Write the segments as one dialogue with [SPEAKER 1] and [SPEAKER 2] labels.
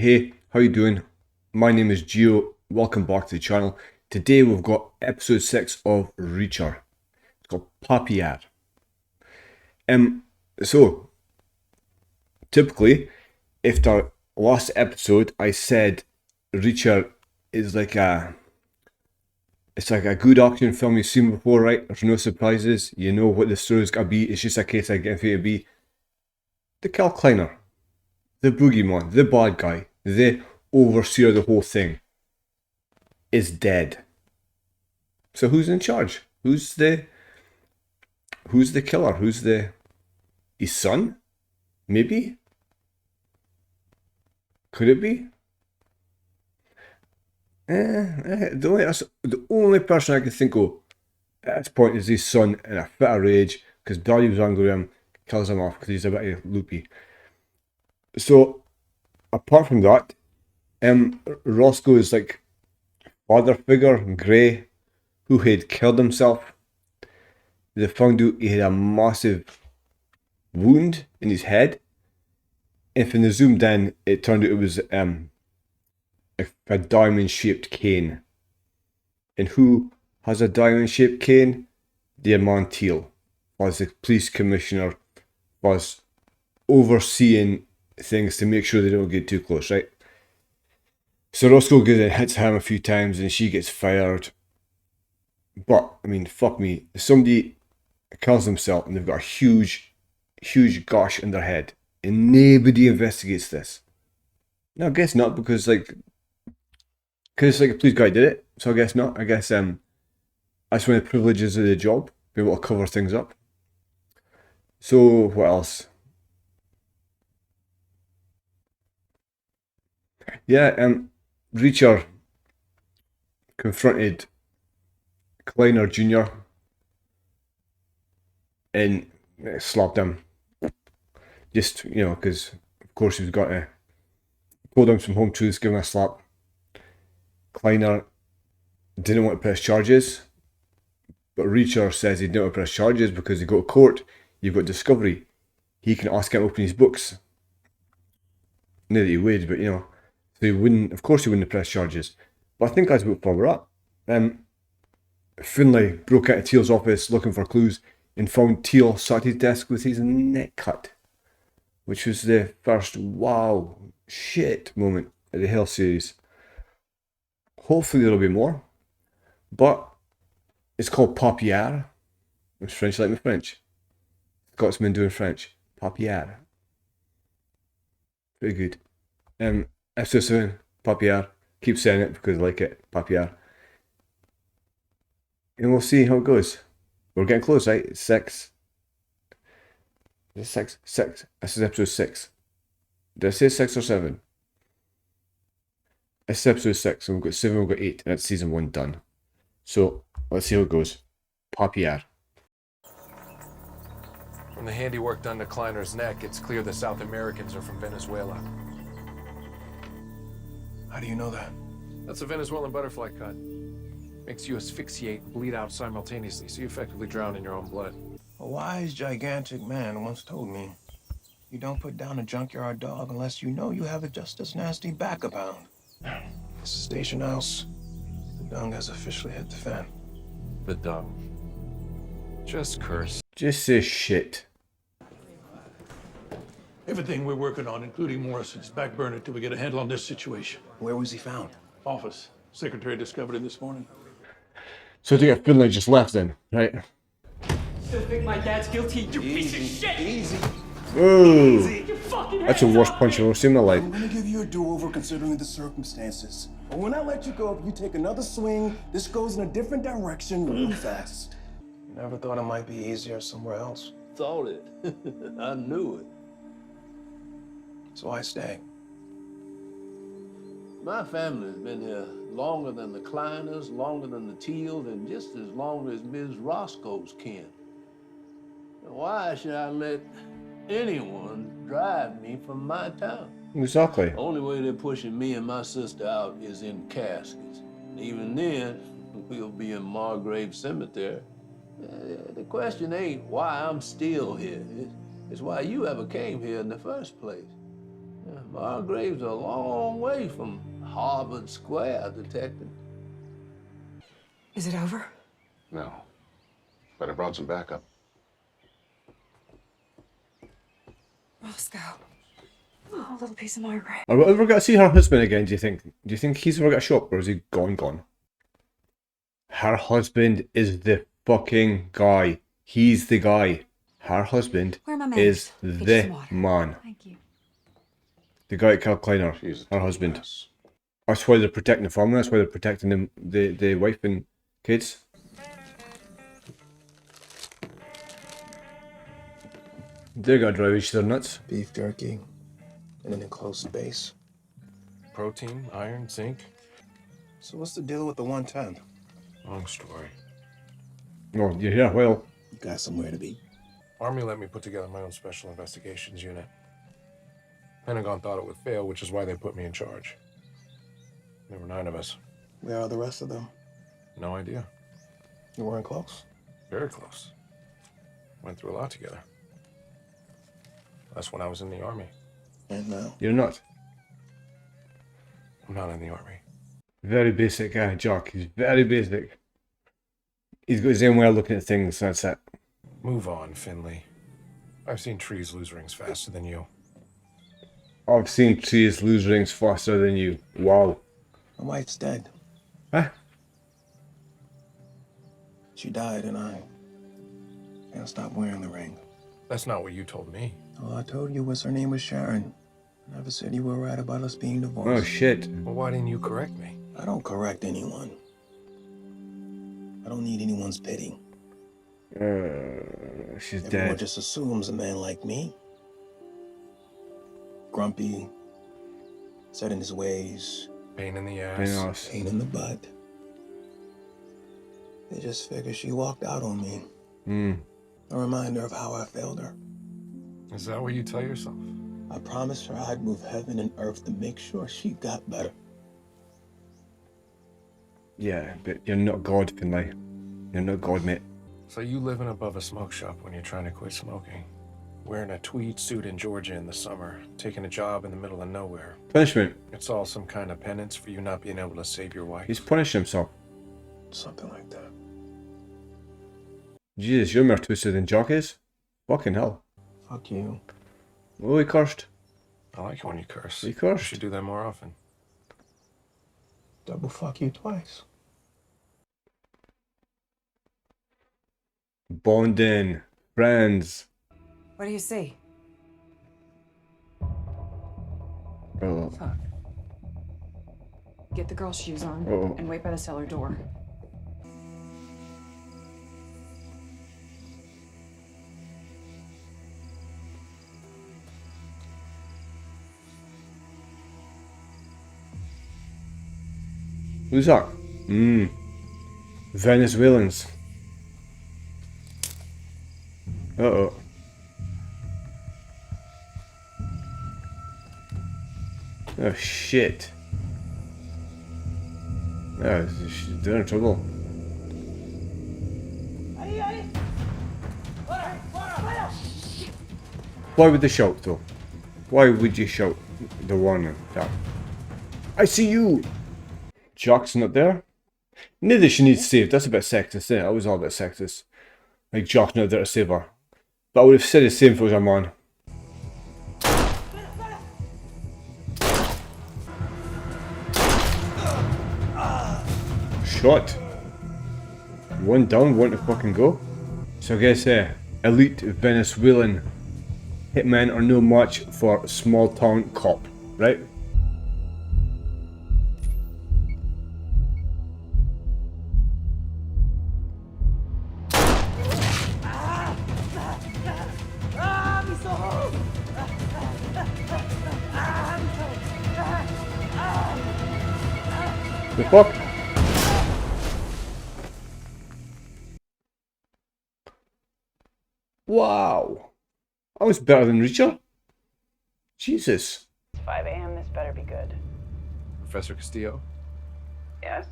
[SPEAKER 1] Hey, how you doing? My name is Gio. Welcome back to the channel. Today we've got episode 6 of Reacher. It's called Papier. So typically, if the last episode I said Reacher is like it's like a good action film you've seen before, right? There's no surprises. You know what the story's gonna be. It's just a case of getting to be the Kliner, the boogeyman, the bad guy, the overseer of the whole thing is dead. So who's in charge? Who's the killer? Who's his son? Maybe? Could it be? The only person I can think of at this point is his son in a fit of rage because Daddy was angry with him, kills him off because he's a bit loopy. So apart from that, Roscoe is like father figure, Grey, who had killed himself. They found out he had a massive wound in his head. If when they zoomed in, it turned out it was a diamond-shaped cane. And who has a diamond-shaped cane? The man Teal, was the police commissioner, was overseeing things to make sure they don't get too close, right? So Roscoe goes and hits him a few times and she gets fired. But, I mean, fuck me. If somebody kills themselves and they've got a huge gash in their head and nobody investigates this. No, I guess not because a police guy did it. So I guess not. I guess that's one of the privileges of the job. Be able to cover things up. So, what else? Yeah, Reacher confronted Kliner Jr. and slapped him. Just, because of course he's got to pull down some home truths, give him a slap. Kliner didn't want to press charges, but Reacher says he didn't want to press charges because they go to court, you've got discovery. He can ask him to open his books. Not that he would, but so he wouldn't, of course he wouldn't press charges. But I think that's about where we're at. Finlay broke out of Teal's office looking for clues and found Teal sat at his desk with his neck cut, which was the first wow shit moment of the Hell series. Hopefully there'll be more, but it's called Papier. It's French like my French. Scotsman doing French. Papier. Pretty good. Episode 7, Papier. Keep saying it because I like it. Papier. And we'll see how it goes. We're getting close, right? It's 6. Is it 6? This is episode 6. Did I say 6 or 7? This is episode 6, and we've got 7, we've got 8, and it's season 1 done. So, let's see how it goes. Papier.
[SPEAKER 2] From the handiwork done to Kliner's neck, it's clear the South Americans are from Venezuela.
[SPEAKER 3] How do you know that?
[SPEAKER 2] That's a Venezuelan butterfly cut. Makes you asphyxiate and bleed out simultaneously, so you effectively drown in your own blood.
[SPEAKER 3] A wise, gigantic man once told me, you don't put down a junkyard dog unless you know you have a just as nasty back-a-pound. This is Station House. The dung has officially hit the fan.
[SPEAKER 2] The dung. Just curse.
[SPEAKER 1] Just say shit.
[SPEAKER 4] Everything we're working on, including Morrison's, back burner till we get a handle on this situation.
[SPEAKER 3] Where was he found?
[SPEAKER 4] Office. Secretary discovered it this morning.
[SPEAKER 1] So to get Finlay just left then, right?
[SPEAKER 5] Still think my dad's guilty, you piece of shit!
[SPEAKER 3] Easy.
[SPEAKER 1] Whoa!
[SPEAKER 5] You fucking
[SPEAKER 1] That's the worst punch I've ever seen in my life.
[SPEAKER 6] I'm gonna give you a do-over considering the circumstances. But when I let you go, if you take another swing, this goes in a different direction real fast.
[SPEAKER 3] You never thought it might be easier somewhere else.
[SPEAKER 7] Thought it. I knew it.
[SPEAKER 3] So I stay.
[SPEAKER 7] My family's been here longer than the Kliners, longer than the Teals, and just as long as Ms. Roscoe's kin. Why should I let anyone drive me from my town?
[SPEAKER 1] Exactly.
[SPEAKER 7] The only way they're pushing me and my sister out is in caskets. Even then, we'll be in Margrave Cemetery. The question ain't why I'm still here. It's why you ever came here in the first place. Margrave's a long way from Harvard Square, Detective.
[SPEAKER 8] Is it over?
[SPEAKER 9] No. But I brought some backup.
[SPEAKER 8] Roscoe. Oh, a little piece of Margrave.
[SPEAKER 1] Are we ever going to see her husband again, do you think? Do you think he's ever got a shop, or is he gone? Her husband is the fucking guy. He's the guy. Her husband
[SPEAKER 8] Where are my
[SPEAKER 1] is
[SPEAKER 8] manners? Get you
[SPEAKER 1] the
[SPEAKER 8] some water.
[SPEAKER 1] man.
[SPEAKER 8] Thank you.
[SPEAKER 1] The guy that killed Kliner,
[SPEAKER 9] She's a
[SPEAKER 1] her
[SPEAKER 9] total
[SPEAKER 1] husband.
[SPEAKER 9] mess.
[SPEAKER 1] That's why they're protecting the family. That's why they're protecting the wife and kids. They're gonna drive each other nuts.
[SPEAKER 3] Beef jerky in an enclosed space.
[SPEAKER 2] Protein, iron, zinc.
[SPEAKER 3] So what's the deal with the 110?
[SPEAKER 2] Long story.
[SPEAKER 1] Oh, you're here. Well,
[SPEAKER 3] You got somewhere to be.
[SPEAKER 2] Army let me put together my own special investigations unit. Pentagon thought it would fail, which is why they put me in charge. There were 9 of us.
[SPEAKER 3] Where are the rest of them?
[SPEAKER 2] No idea.
[SPEAKER 3] You weren't close?
[SPEAKER 2] Very close. Went through a lot together. That's when I was in the Army.
[SPEAKER 3] And now?
[SPEAKER 1] you're not.
[SPEAKER 2] I'm not in the Army.
[SPEAKER 1] Very basic guy, Jock. He's very basic. He's got his own way of looking at things. That's it.
[SPEAKER 2] Move on, Finlay. I've seen trees lose rings faster than you.
[SPEAKER 1] I've seen trees lose rings faster than you. Wow.
[SPEAKER 3] My wife's dead.
[SPEAKER 1] Huh?
[SPEAKER 3] She died and I can't stop wearing the ring.
[SPEAKER 2] That's not what you told me.
[SPEAKER 3] All I told you was her name was Sharon. I never said you were right about us being divorced.
[SPEAKER 1] Oh shit.
[SPEAKER 2] Well, why didn't you correct me?
[SPEAKER 3] I don't correct anyone. I don't need anyone's pity.
[SPEAKER 1] She's
[SPEAKER 3] Everyone
[SPEAKER 1] dead.
[SPEAKER 3] just assumes a man like me, grumpy, set in his ways,
[SPEAKER 2] Pain in the ass.
[SPEAKER 1] Pain ass.
[SPEAKER 3] pain in the butt. They just figure she walked out on me. A reminder of how I failed her.
[SPEAKER 2] Is that what you tell yourself?
[SPEAKER 3] I promised her I'd move heaven and earth to make sure she got better.
[SPEAKER 1] Yeah, but you're not God, Finlay. You're not God, mate.
[SPEAKER 2] So you living above a smoke shop when you're trying to quit smoking. Wearing a tweed suit in Georgia in the summer. Taking a job in the middle of nowhere.
[SPEAKER 1] Punishment.
[SPEAKER 2] It's all some kind of penance for you not being able to save your wife.
[SPEAKER 1] He's punishing himself.
[SPEAKER 3] Something like that.
[SPEAKER 1] Jesus, you're more twisted than Jock is. Fucking hell.
[SPEAKER 3] Fuck you.
[SPEAKER 1] Oh, he cursed.
[SPEAKER 2] I like it when you curse.
[SPEAKER 1] You
[SPEAKER 2] You
[SPEAKER 1] cursed.
[SPEAKER 2] should do that more often.
[SPEAKER 3] Double fuck you twice.
[SPEAKER 1] Bonding. Friends.
[SPEAKER 8] What do you see?
[SPEAKER 1] Oh.
[SPEAKER 8] Fuck. Get the girl's shoes on
[SPEAKER 1] Uh-oh.
[SPEAKER 8] and wait by the cellar door.
[SPEAKER 1] Who's that? Venezuelans. Uh-oh. Oh, shit. Oh, they're in trouble. Why would they shout, though? Why would you shout the warning? That I see you! Jock's not there. Neither she needs saved. That's a bit sexist, isn't it? I was all a bit sexist. Like, Jock's not there to save her. But I would have said the same if it was a man. Shot. One down, one to fucking go. So I guess elite Venezuelan hitmen are no match for small town cop, right? The fuck? Wow. I was better than Reacher. Jesus.
[SPEAKER 10] 5 a.m. This better be good.
[SPEAKER 2] Professor Castillo,
[SPEAKER 10] Yes?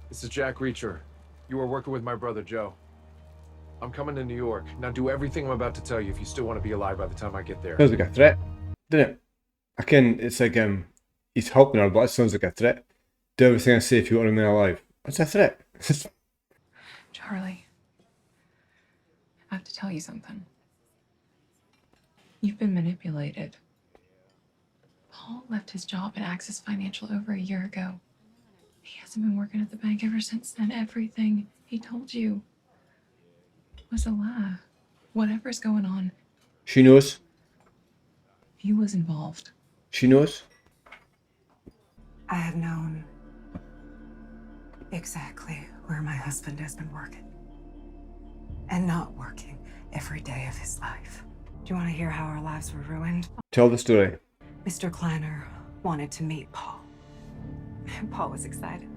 [SPEAKER 2] this is Jack Reacher. You are working with my brother, Joe. I'm coming to New York. Now do everything I'm about to tell you if you still want to be alive by the time I get there.
[SPEAKER 1] Feels like a threat, didn't it? it's like he's helping her, but it sounds like a threat. Do everything I say if you want to remain alive. That's a threat.
[SPEAKER 8] Charlie, I have to tell you something. You've been manipulated. Paul left his job at Access Financial over a year ago. He hasn't been working at the bank ever since then. Everything he told you was a lie. Whatever's going on,
[SPEAKER 1] She knows.
[SPEAKER 8] he was involved.
[SPEAKER 1] She knows.
[SPEAKER 11] I have known exactly where my husband has been working. And not working every day of his life. Do you want to hear how our lives were ruined?
[SPEAKER 1] Tell the story.
[SPEAKER 11] Mr. Kliner wanted to meet Paul. And Paul was excited.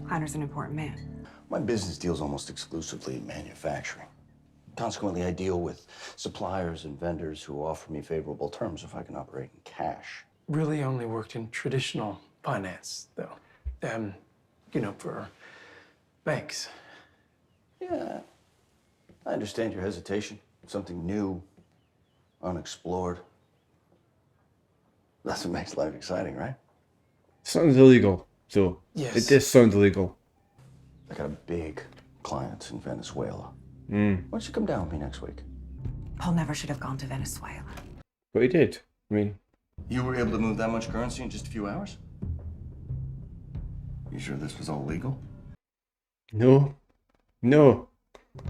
[SPEAKER 11] Kliner's an important man.
[SPEAKER 12] My business deals almost exclusively in manufacturing. Consequently, I deal with suppliers and vendors who offer me favorable terms if I can operate in cash.
[SPEAKER 3] Really only worked in traditional finance, though. For banks.
[SPEAKER 12] Yeah, I understand your hesitation. Something new, unexplored. That's what makes life exciting, right?
[SPEAKER 1] Sounds illegal, so
[SPEAKER 3] Yes.
[SPEAKER 1] it does sound illegal.
[SPEAKER 12] I got a big client in Venezuela.
[SPEAKER 1] Mm.
[SPEAKER 12] Why don't you come down with me next week?
[SPEAKER 11] Paul never should have gone to Venezuela.
[SPEAKER 1] But he did. I mean,
[SPEAKER 12] You were able to move that much currency in just a few hours? You sure this was all legal?
[SPEAKER 1] no. No.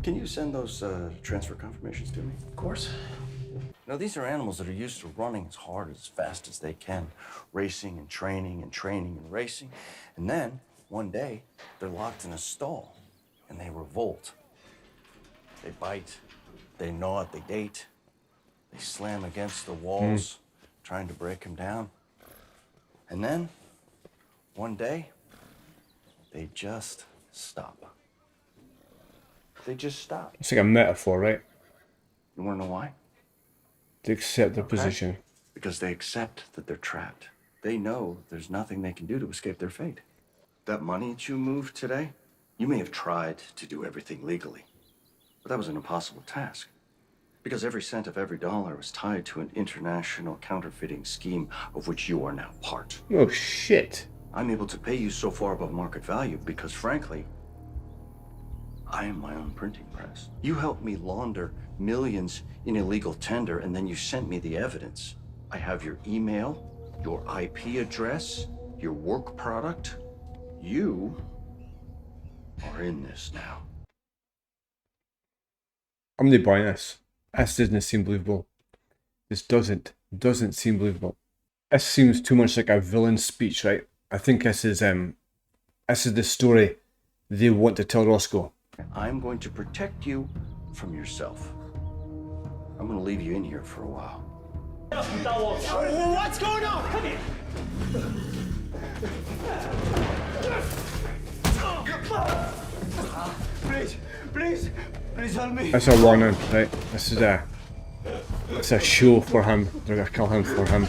[SPEAKER 12] Can you send those transfer confirmations to me?
[SPEAKER 3] Of course.
[SPEAKER 12] Now, these are animals that are used to running as hard, as fast as they can, racing and training and training and racing. And then, one day, they're locked in a stall, and they revolt. They bite, they gnaw at the gate, they slam against the walls, trying to break him down. And then, one day, they just stop. They just stop.
[SPEAKER 1] It's like a metaphor, right?
[SPEAKER 12] You wanna know why?
[SPEAKER 1] To accept their
[SPEAKER 12] Okay.
[SPEAKER 1] position.
[SPEAKER 12] Because they accept that they're trapped. They know there's nothing they can do to escape their fate. That money that you moved today, you may have tried to do everything legally, but that was an impossible task. Because every cent of every dollar was tied to an international counterfeiting scheme of which you are now part.
[SPEAKER 1] Oh, shit.
[SPEAKER 12] I'm able to pay you so far above market value because, frankly, I am my own printing press. You helped me launder millions in illegal tender, and then you sent me the evidence. I have your email, your IP address, your work product. You are in this now.
[SPEAKER 1] I'm not buying this. This doesn't seem believable. This doesn't seem believable. This seems too much like a villain speech, right? I think this is the story they want to tell Roscoe.
[SPEAKER 12] I'm going to protect you from yourself. I'm going to leave you in here for a while.
[SPEAKER 5] What's going on? Come here. Please help me.
[SPEAKER 1] That's a warning, right? It's a show for him. They're gonna kill him for him.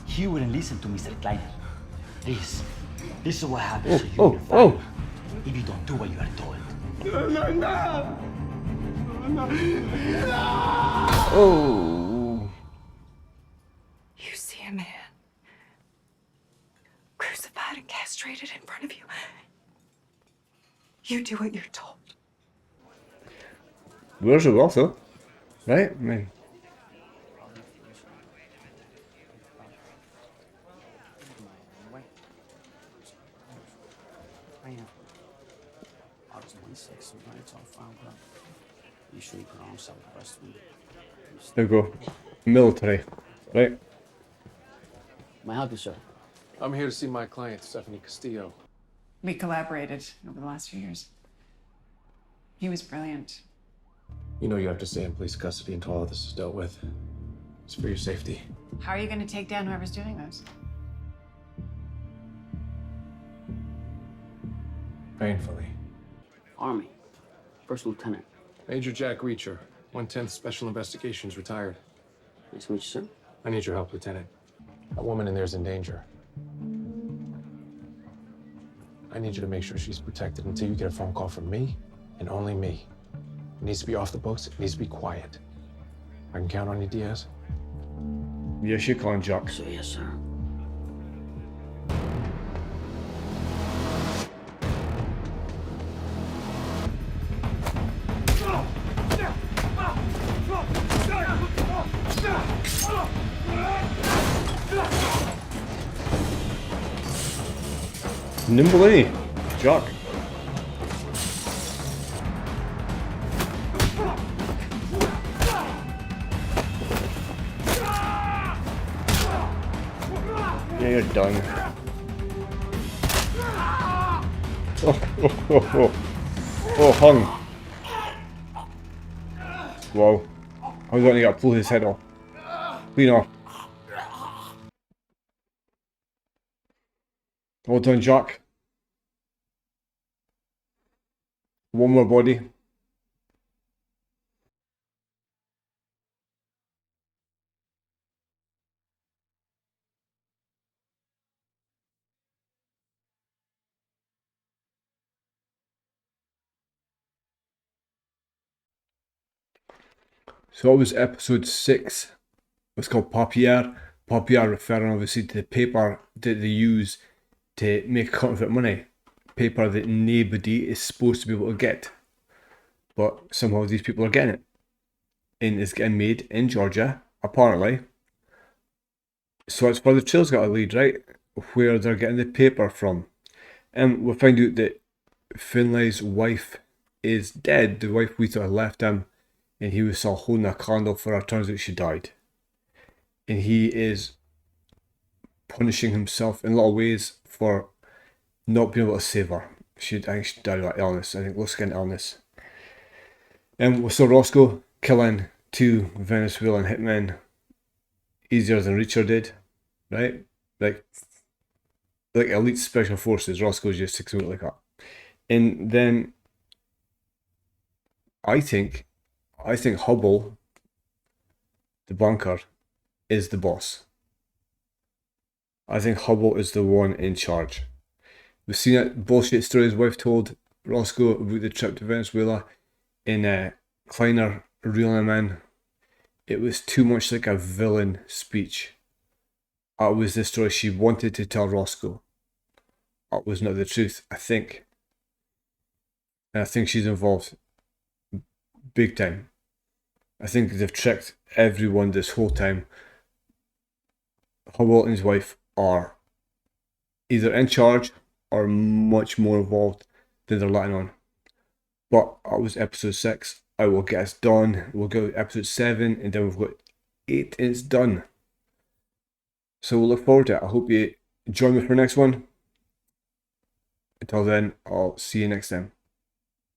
[SPEAKER 13] He wouldn't listen to Mr. Kliner. This is what happens to you
[SPEAKER 1] Oh,
[SPEAKER 13] and your family
[SPEAKER 1] oh.
[SPEAKER 13] if you don't do what you are told.
[SPEAKER 1] Oh.
[SPEAKER 11] You see a man crucified and castrated in front of you. You do what you're told.
[SPEAKER 1] Where's the wealth, though? Right? I mean, there we go. Military, right?
[SPEAKER 14] May I help you, sir?
[SPEAKER 2] I'm here to see my client, Stephanie Castillo.
[SPEAKER 15] We collaborated over the last few years. He was brilliant.
[SPEAKER 2] You know you have to stay in police custody until all this is dealt with. It's for your safety.
[SPEAKER 15] How are you going to take down whoever's doing this?
[SPEAKER 2] Painfully.
[SPEAKER 14] Army. First Lieutenant.
[SPEAKER 2] Major Jack Reacher, 110th Special Investigations, retired.
[SPEAKER 14] Nice to meet you, sir.
[SPEAKER 2] I need your help, Lieutenant. That woman in there's in danger. I need you to make sure she's protected until you get a phone call from me, and only me. It needs to be off the books. It needs to be quiet. I can count on you, Diaz?
[SPEAKER 1] Yes, you can, Jack.
[SPEAKER 14] So, yes, sir.
[SPEAKER 1] Nimble, eh? Jack. Yeah, you're done. Oh, hung. Wow. I was only got to pull his head off. Clean off. Well done, Jack. One more body. So that was episode 6. It's called papier. Papier referring obviously to the paper that they use to make counterfeit money. Paper that nobody is supposed to be able to get. But somehow these people are getting it. And it's getting made in Georgia, apparently. So it's for the trail's got a lead, right? Where they're getting the paper from. And we'll find out that Finlay's wife is dead. The wife we thought left him. And he was still holding a candle for her. Turns out she died. And he is punishing himself in little ways for not being able to save her. I think she died of that illness. I think low-skin illness. And we saw Roscoe killing 2 Venezuelan hitmen easier than Richard did, right? Like elite special forces. Roscoe's just 6 minutes like that. And then I think Hubble, the banker, is the boss. I think Hubble is the one in charge. We've seen that bullshit story his wife told Roscoe about the trip to Venezuela in Kliner reeling him in. It was too much like a villain speech. That was the story she wanted to tell Roscoe. That was not the truth, I think. And I think she's involved big time. I think they've tricked everyone this whole time. Hubble and his wife are either in charge or much more involved than they're letting on. But that was episode 6. I will get us done. We'll go to episode 7 and then we've got 8 and it's done. So we'll look forward to it. I hope you join me for the next one. Until then, I'll see you next time.